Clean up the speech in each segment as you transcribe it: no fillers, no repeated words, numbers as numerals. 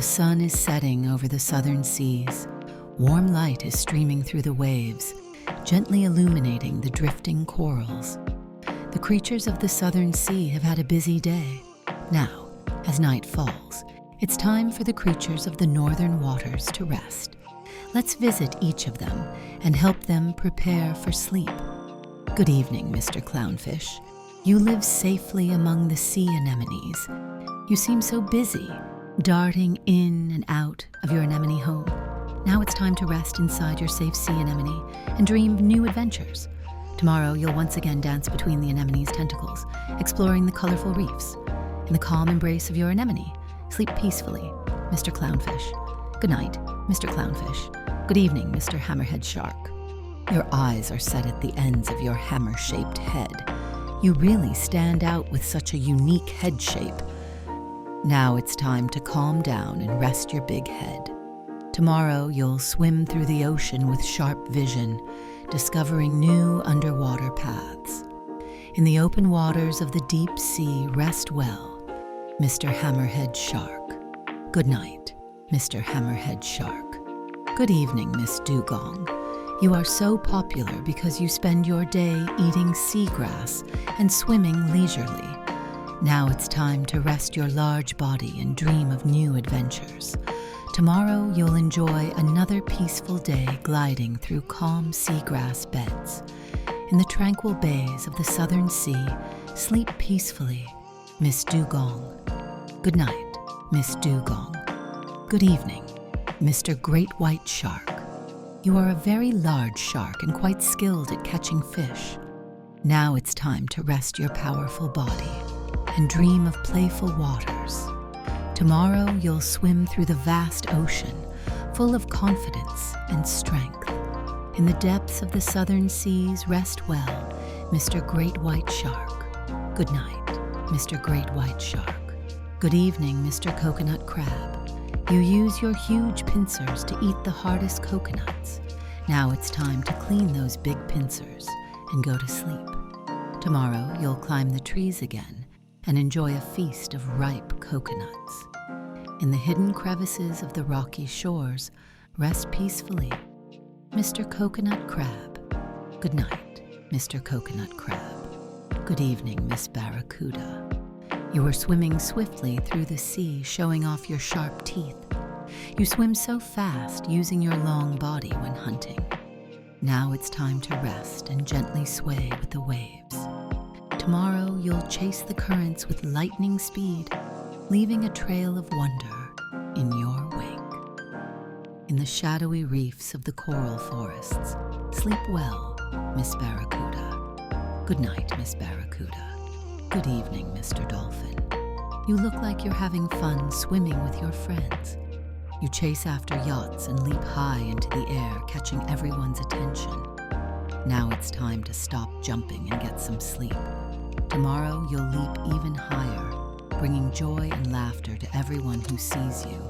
sun is setting over the southern seas. Warm light is streaming through the waves, gently illuminating the drifting corals. The creatures of the southern sea have had a busy day. Now, as night falls, it's time for the creatures of the northern waters to rest. Let's visit each of them and help them prepare for sleep. Good evening, Mr. Clownfish. You live safely among the sea anemones. You seem so busy, darting in and out of your anemone home. Now it's time to rest inside your safe sea anemone and dream new adventures. Tomorrow you'll once again dance between the anemone's tentacles, exploring the colorful reefs. In the calm embrace of your anemone, sleep peacefully, Mr. Clownfish. Good night, Mr. Clownfish. Good evening, Mr. Hammerhead Shark. Your eyes are set at the ends of your hammer-shaped head. You really stand out with such a unique head shape. Now it's time to calm down and rest your big head. Tomorrow you'll swim through the ocean with sharp vision, discovering new underwater paths. In the open waters of the deep sea, rest well, Mr. Hammerhead Shark. Good night, Mr. Hammerhead Shark. Good evening, Miss Dugong. You are so popular because you spend your day eating seagrass and swimming leisurely. Now it's time to rest your large body and dream of new adventures. Tomorrow you'll enjoy another peaceful day gliding through calm seagrass beds. In the tranquil bays of the southern sea, sleep peacefully, Miss Dugong. Good night, Miss Dugong. Good evening, Mr. Great White Shark. You are a very large shark and quite skilled at catching fish. Now it's time to rest your powerful body and dream of playful waters. Tomorrow you'll swim through the vast ocean, full of confidence and strength. In the depths of the southern seas, rest well, Mr. Great White Shark. Good night, Mr. Great White Shark. Good evening, Mr. Coconut Crab. You use your huge pincers to eat the hardest coconuts. Now it's time to clean those big pincers and go to sleep. Tomorrow you'll climb the trees again and enjoy a feast of ripe coconuts. In the hidden crevices of the rocky shores, rest peacefully, Mr. Coconut Crab. Good night, Mr. Coconut Crab. Good evening, Miss Barracuda. You are swimming swiftly through the sea, showing off your sharp teeth. You swim so fast, using your long body when hunting. Now it's time to rest and gently sway with the waves. Tomorrow you'll chase the currents with lightning speed, leaving a trail of wonder in your wake. In the shadowy reefs of the coral forests, sleep well, Miss Barracuda. Good night, Miss Barracuda. Good evening, Mr. Dolphin. You look like you're having fun swimming with your friends. You chase after yachts and leap high into the air, catching everyone's attention. Now it's time to stop jumping and get some sleep. Tomorrow you'll leap even higher, bringing joy and laughter to everyone who sees you.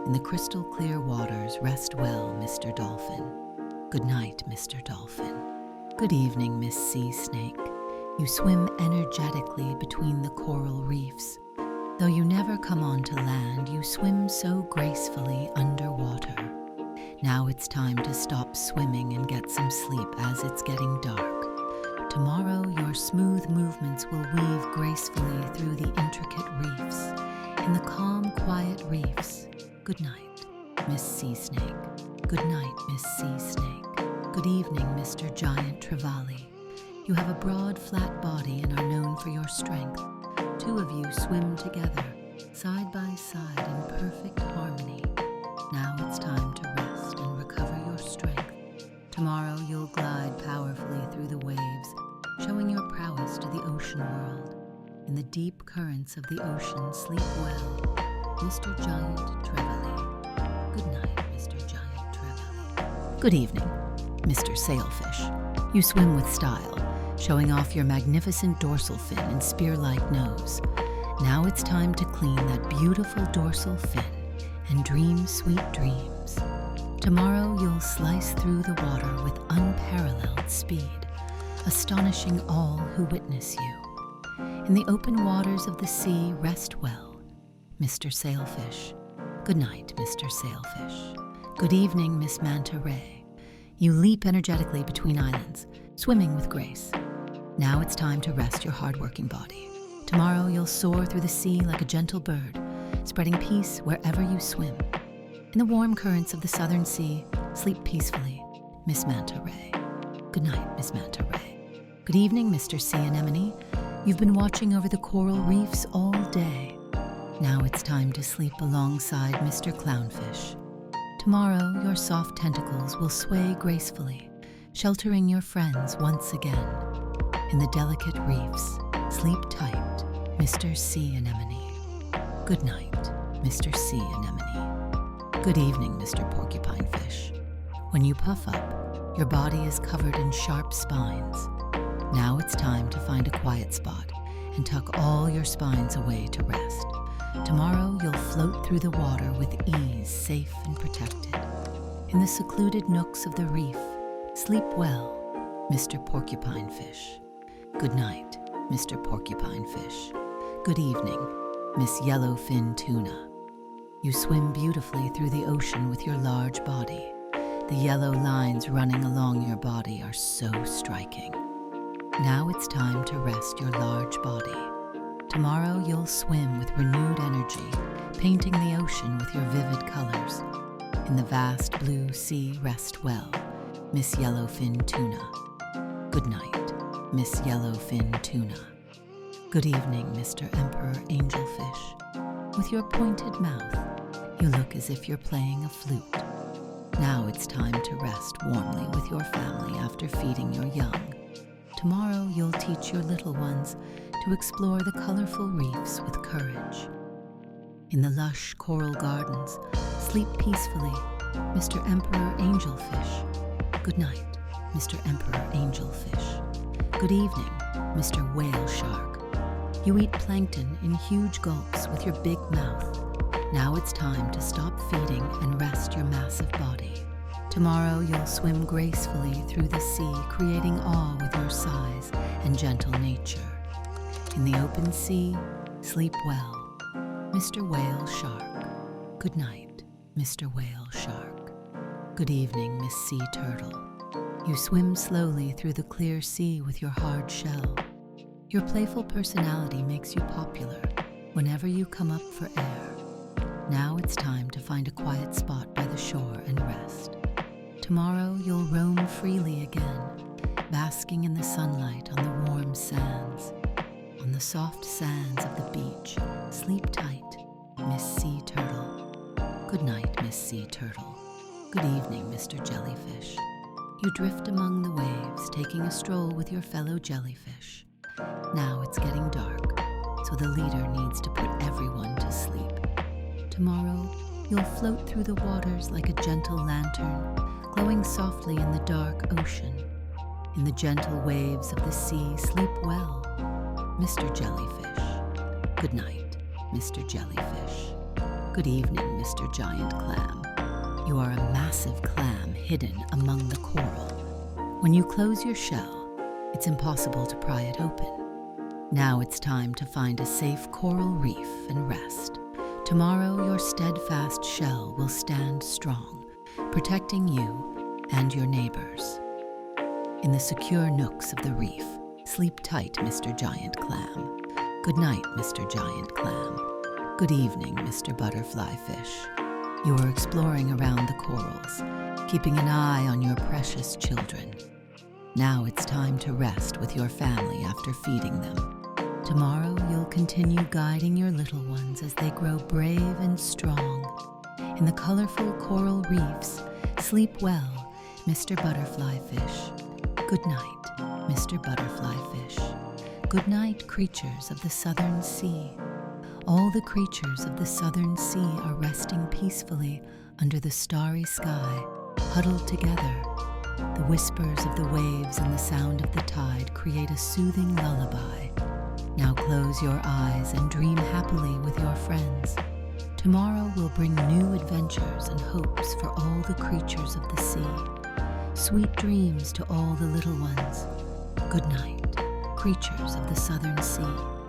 In the crystal clear waters, rest well, Mr. Dolphin. Good night, Mr. Dolphin. Good evening, Miss Sea Snake. You swim energetically between the coral reefs. Though you never come onto land, you swim so gracefully underwater. Now it's time to stop swimming and get some sleep as it's getting dark. Tomorrow your smooth movements will weave gracefully through the intricate reefs. In the calm, quiet reefs, good night, Miss Sea Snake. Good night, Miss Sea Snake. Good evening, Mr. Giant Trevally. You have a broad, flat body and are known for your strength. Two of you swim together, side by side in perfect harmony. Now it's time to rest and recover your strength. Tomorrow you'll glide powerfully through the waves, showing your prowess to the ocean world. In the deep currents of the ocean, sleep well, Mr. Giant Trevally. Good night, Mr. Giant Trevally. Good evening, Mr. Sailfish. You swim with style, showing off your magnificent dorsal fin and spear-like nose. Now it's time to clean that beautiful dorsal fin and dream sweet dreams. Tomorrow you'll slice through the water with unparalleled speed, astonishing all who witness you. In the open waters of the sea, rest well, Mr. Sailfish. Good night, Mr. Sailfish. Good evening, Miss Manta Ray. You leap energetically between islands, swimming with grace. Now it's time to rest your hard-working body. Tomorrow you'll soar through the sea like a gentle bird, spreading peace wherever you swim. In the warm currents of the Southern Sea, sleep peacefully, Miss Manta Ray. Good night, Miss Manta Ray. Good evening, Mr. Sea Anemone. You've been watching over the coral reefs all day. Now it's time to sleep alongside Mr. Clownfish. Tomorrow, your soft tentacles will sway gracefully, sheltering your friends once again. In the delicate reefs, sleep tight, Mr. Sea Anemone. Good night, Mr. Sea Anemone. Good evening, Mr. Porcupine Fish. When you puff up, your body is covered in sharp spines. Now it's time to find a quiet spot and tuck all your spines away to rest. Tomorrow you'll float through the water with ease, safe and protected. In the secluded nooks of the reef, sleep well, Mr. Porcupine Fish. Good night, Mr. Porcupine Fish. Good evening, Miss Yellowfin Tuna. You swim beautifully through the ocean with your large body. The yellow lines running along your body are so striking. Now it's time to rest your large body. Tomorrow you'll swim with renewed energy, painting the ocean with your vivid colors. In the vast blue sea, rest well, Miss Yellowfin Tuna. Good night, Miss Yellowfin Tuna. Good evening, Mr. Emperor Angelfish. With your pointed mouth, you look as if you're playing a flute. Now it's time to rest warmly with your family after feeding your young. Tomorrow you'll teach your little ones to explore the colorful reefs with courage. In the lush coral gardens, sleep peacefully, Mr. Emperor Angelfish. Good night, Mr. Emperor Angelfish. Good evening, Mr. Whale Shark. You eat plankton in huge gulps with your big mouth. Now it's time to stop feeding and rest your massive body. Tomorrow you'll swim gracefully through the sea, creating awe with your size and gentle nature. In the open sea, sleep well, Mr. Whale Shark. Good night, Mr. Whale Shark. Good evening, Miss Sea Turtle. You swim slowly through the clear sea with your hard shell. Your playful personality makes you popular whenever you come up for air. Now it's time to find a quiet spot by the shore and rest. Tomorrow you'll roam freely again, basking in the sunlight on the warm sands. On the soft sands of the beach, sleep tight, Miss Sea Turtle. Good night, Miss Sea Turtle. Good evening, Mr. Jellyfish. You drift among the waves, taking a stroll with your fellow jellyfish. Now it's getting dark, so the leader needs to put everyone to sleep. Tomorrow, you'll float through the waters like a gentle lantern, glowing softly in the dark ocean. In the gentle waves of the sea, sleep well, Mr. Jellyfish. Good night, Mr. Jellyfish. Good evening, Mr. Giant Clam. You are a massive clam hidden among the coral. When you close your shell, it's impossible to pry it open. Now it's time to find a safe coral reef and rest. Tomorrow, your steadfast shell will stand strong, protecting you and your neighbors. In the secure nooks of the reef, sleep tight, Mr. Giant Clam. Good night, Mr. Giant Clam. Good evening, Mr. Butterfly Fish. You are exploring around the corals, keeping an eye on your precious children. Now it's time to rest with your family after feeding them. Tomorrow, you'll continue guiding your little ones as they grow brave and strong. In the colorful coral reefs, sleep well, Mr. Butterfly Fish. Good night, Mr. Butterfly Fish. Good night, creatures of the Southern Sea. All the creatures of the Southern Sea are resting peacefully under the starry sky, huddled together. The whispers of the waves and the sound of the tide create a soothing lullaby. Now close your eyes and dream happily with your friends. Tomorrow will bring new adventures and hopes for all the creatures of the sea. Sweet dreams to all the little ones. Good night, creatures of the Southern Sea.